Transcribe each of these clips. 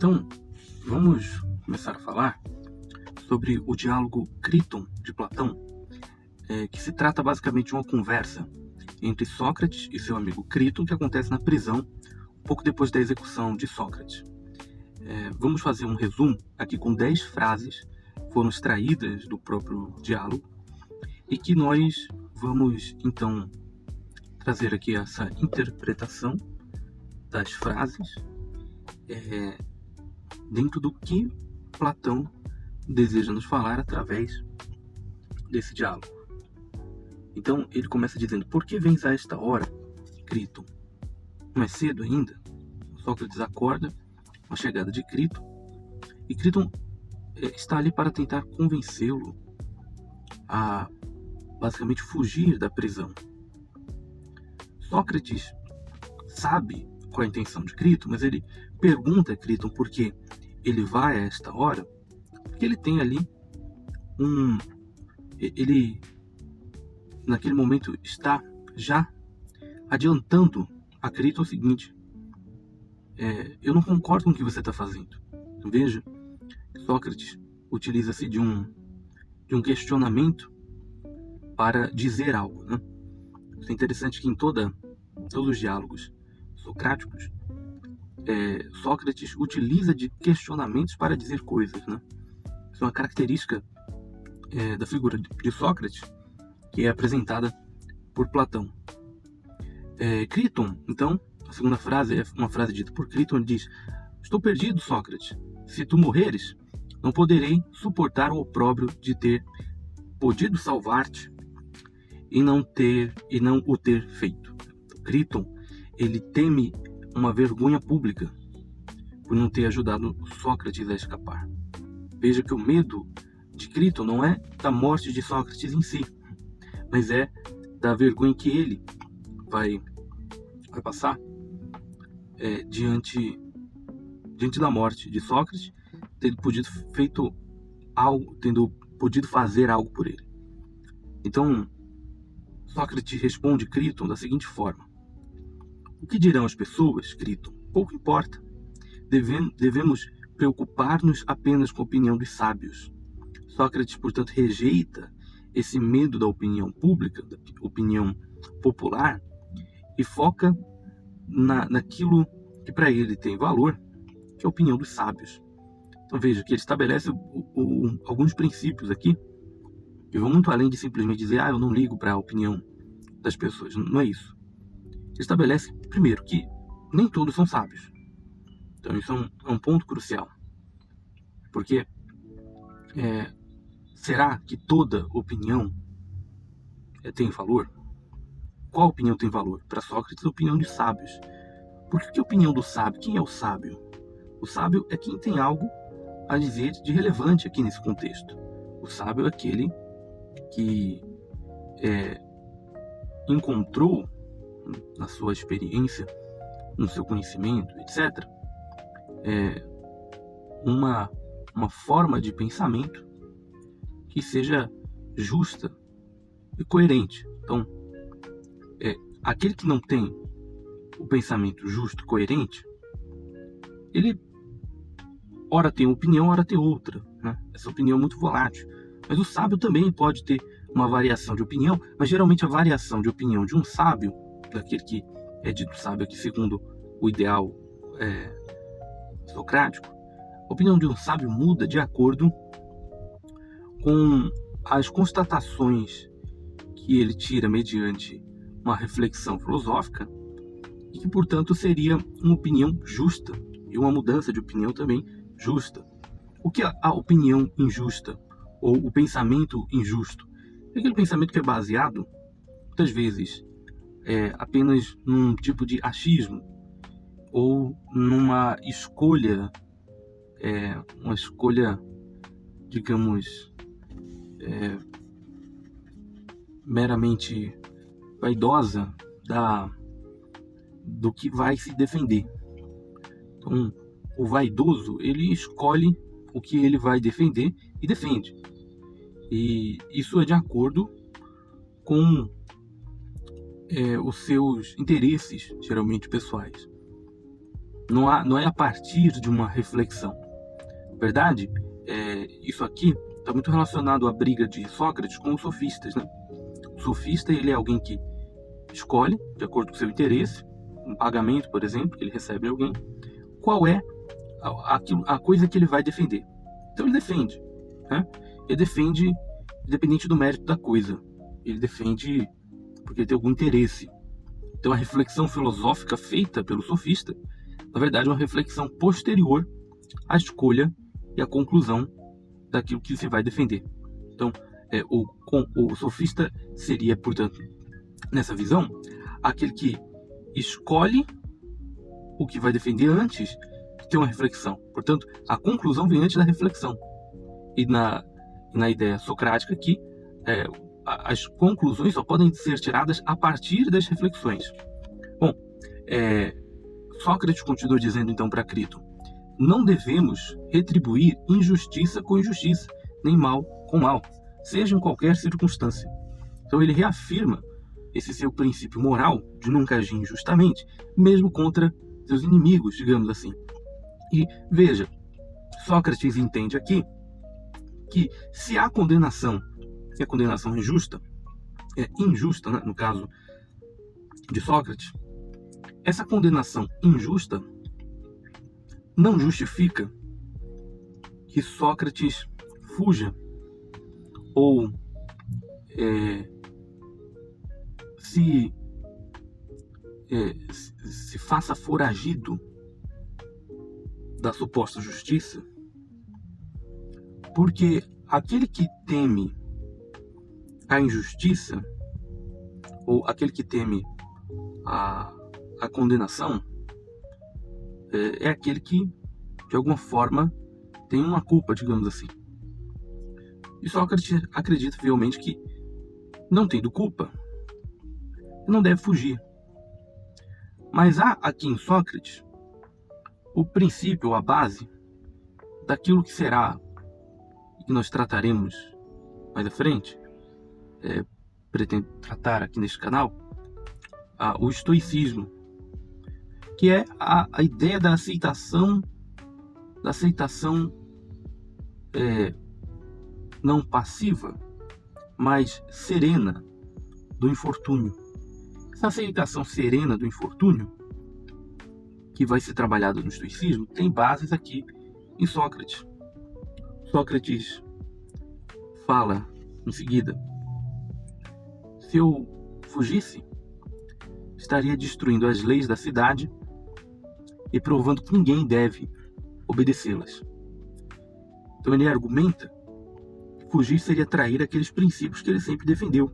Então, vamos começar a falar sobre o diálogo Críton de Platão, que se trata basicamente de uma conversa entre Sócrates e seu amigo Críton, que acontece na prisão, pouco depois da execução de Sócrates. Vamos fazer um resumo aqui com 10 frases que foram extraídas do próprio diálogo e que nós vamos, então, trazer aqui essa interpretação das frases dentro do que Platão deseja nos falar através desse diálogo. Então ele começa dizendo: por que vens a esta hora, Críton? Não é cedo ainda? Sócrates acorda com a chegada de Críton, e Críton está ali para tentar convencê-lo a basicamente fugir da prisão. Sócrates sabe qual é a intenção de Críton, mas ele pergunta a Críton por que ele vai a esta hora, porque ele tem ali ele naquele momento está já adiantando a Críton o seguinte: eu não concordo com o que você está fazendo. Veja, Sócrates utiliza-se de um questionamento para dizer algo, né? Isso é interessante que em todos os diálogos socráticos, Sócrates utiliza de questionamentos para dizer coisas, né? Isso é uma característica da figura de Sócrates, que é apresentada por Platão. Críton, então, a segunda frase é uma frase dita por Críton. Ele diz: estou perdido, Sócrates. Se tu morreres, não poderei suportar o opróbrio de ter podido salvar-te e não o ter feito. Críton, ele teme uma vergonha pública por não ter ajudado Sócrates a escapar. Veja que o medo de Críton não é da morte de Sócrates em si, mas é da vergonha que ele vai passar diante da morte de Sócrates, tendo podido fazer algo por ele. Então, Sócrates responde Críton da seguinte forma: o que dirão as pessoas, Críton? Pouco importa. Devemos preocupar-nos apenas com a opinião dos sábios. Sócrates, portanto, rejeita esse medo da opinião pública, da opinião popular, e foca naquilo que para ele tem valor, que é a opinião dos sábios. Então veja que ele estabelece alguns princípios aqui que vão muito além de simplesmente dizer: eu não ligo para a opinião das pessoas. Não é isso. Ele estabelece, primeiro, que nem todos são sábios. Então isso é um ponto crucial. Porque será que toda opinião tem valor? Qual opinião tem valor? Para Sócrates, a opinião dos sábios. Por que a opinião do sábio? Quem é o sábio? O sábio é quem tem algo a dizer de relevante aqui nesse contexto. O sábio é aquele que encontrou na sua experiência, no seu conhecimento, etc., uma forma de pensamento que seja justa e coerente. Então, aquele que não tem o pensamento justo e coerente, ele ora tem opinião, ora tem outra, né? Essa opinião é muito volátil. Mas o sábio também pode ter uma variação de opinião, mas geralmente a variação de opinião de um sábio, daquele que é dito sábio aqui segundo o ideal socrático, a opinião de um sábio muda de acordo com as constatações que ele tira mediante uma reflexão filosófica, e que, portanto, seria uma opinião justa, e uma mudança de opinião também justa. O que é a opinião injusta, ou o pensamento injusto? É aquele pensamento que é baseado, muitas vezes, apenas num tipo de achismo, ou numa escolha, digamos, meramente vaidosa do que vai se defender. Então, o vaidoso, ele escolhe o que ele vai defender e defende. E isso é de acordo com os seus interesses, geralmente pessoais. Não é a partir de uma reflexão. Na verdade, isso aqui está muito relacionado à briga de Sócrates com os sofistas, né? O sofista, ele é alguém que escolhe, de acordo com o seu interesse, um pagamento, por exemplo, que ele recebe de alguém, qual é a coisa que ele vai defender. Então ele defende, né? Ele defende independente do mérito da coisa. Ele defende porque ele tem algum interesse. Então a reflexão filosófica feita pelo sofista, na verdade, é uma reflexão posterior à escolha e à conclusão daquilo que se vai defender. Então, o sofista seria, portanto, nessa visão, aquele que escolhe o que vai defender antes de ter uma reflexão. Portanto, a conclusão vem antes da reflexão. E na ideia socrática aqui, as conclusões só podem ser tiradas a partir das reflexões. Bom, Sócrates continua dizendo então para Crito: não devemos retribuir injustiça com injustiça, nem mal com mal, seja em qualquer circunstância. Então ele reafirma esse seu princípio moral de nunca agir injustamente, mesmo contra seus inimigos, digamos assim. E veja, Sócrates entende aqui que se a condenação é injusta, né, no caso de Sócrates, essa condenação injusta não justifica que Sócrates fuja ou se faça foragido da suposta justiça, porque aquele que teme a injustiça ou aquele que teme a condenação é aquele que, de alguma forma, tem uma culpa, digamos assim. E Sócrates acredita fielmente que, não tendo culpa, não deve fugir. Mas há aqui em Sócrates o princípio, a base daquilo que será, que nós trataremos mais à frente, pretendo tratar aqui neste canal, o estoicismo, que é a ideia da aceitação não passiva, mas serena do infortúnio. Essa aceitação serena do infortúnio, que vai ser trabalhada no estoicismo, tem bases aqui em Sócrates. Sócrates fala em seguida: se eu fugisse, estaria destruindo as leis da cidade e provando que ninguém deve obedecê-las. Então ele argumenta que fugir seria trair aqueles princípios que ele sempre defendeu.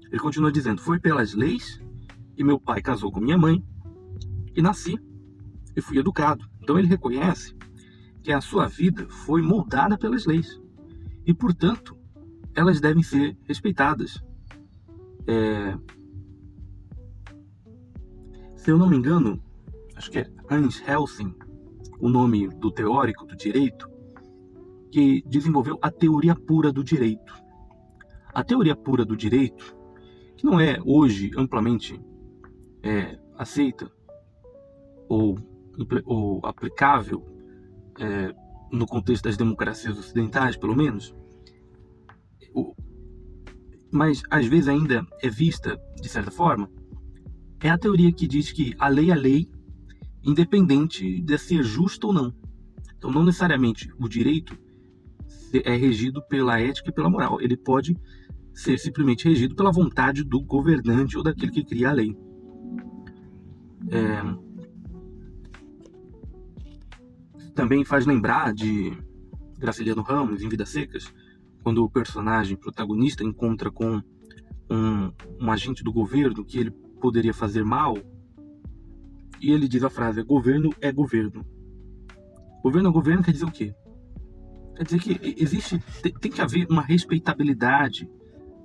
Ele continua dizendo: foi pelas leis que meu pai casou com minha mãe e nasci e fui educado. Então ele reconhece que a sua vida foi moldada pelas leis e, portanto, elas devem ser respeitadas. Se eu não me engano, acho que é Hans Helsing, o nome do teórico do direito, que desenvolveu a teoria pura do direito. A teoria pura do direito, que não é hoje amplamente aceita ou aplicável no contexto das democracias ocidentais, pelo menos, mas às vezes ainda é vista de certa forma, é a teoria que diz que a lei é lei, independente de ser justa ou não. Então, não necessariamente o direito é regido pela ética e pela moral. Ele pode ser simplesmente regido pela vontade do governante ou daquele que cria a lei. Também faz lembrar de Graciliano Ramos, em Vidas Secas, quando o personagem protagonista encontra com um agente do governo que ele poderia fazer mal, e ele diz a frase: governo é governo. Governo é governo quer dizer o quê? Quer dizer que tem que haver uma respeitabilidade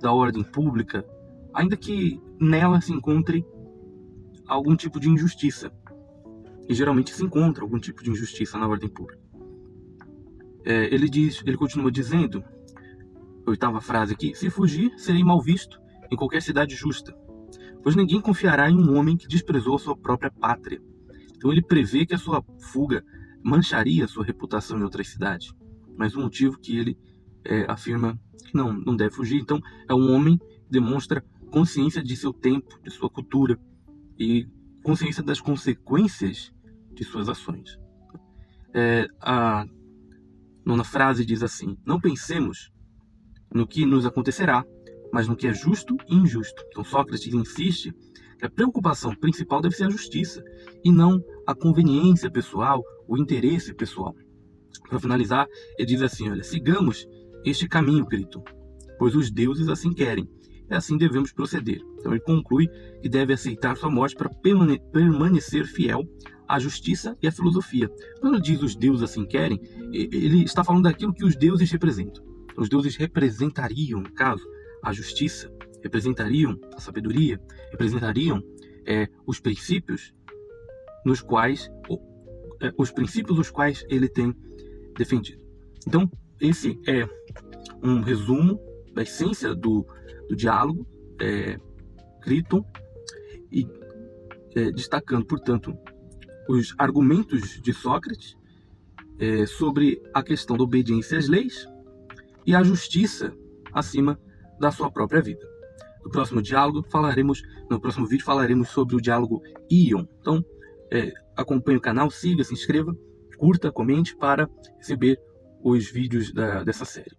da ordem pública, ainda que nela se encontre algum tipo de injustiça. E geralmente se encontra algum tipo de injustiça na ordem pública. Ele continua dizendo, oitava frase aqui: se fugir, serei mal visto em qualquer cidade justa, pois ninguém confiará em um homem que desprezou a sua própria pátria. Então ele prevê que a sua fuga mancharia a sua reputação em outras cidades, mas um motivo que ele afirma que não deve fugir. Então é um homem que demonstra consciência de seu tempo, de sua cultura e consciência das consequências de suas ações. A nona frase diz assim: não pensemos no que nos acontecerá, mas no que é justo e injusto. Então Sócrates insiste que a preocupação principal deve ser a justiça e não a conveniência pessoal, o interesse pessoal. Para finalizar, ele diz assim: olha, sigamos este caminho, Criton, pois os deuses assim querem, e assim devemos proceder. Então ele conclui que deve aceitar sua morte para permanecer fiel à justiça e à filosofia. Quando ele diz os deuses assim querem, ele está falando daquilo que os deuses representam. Os deuses representariam, no caso, a justiça, representariam a sabedoria, representariam os princípios os quais ele tem defendido. Então, esse é um resumo da essência do diálogo Criton, e destacando, portanto, os argumentos de Sócrates sobre a questão da obediência às leis e a justiça acima da sua própria vida. No próximo vídeo falaremos sobre o diálogo Ion. Então, acompanhe o canal, siga, se inscreva, curta, comente para receber os vídeos dessa série.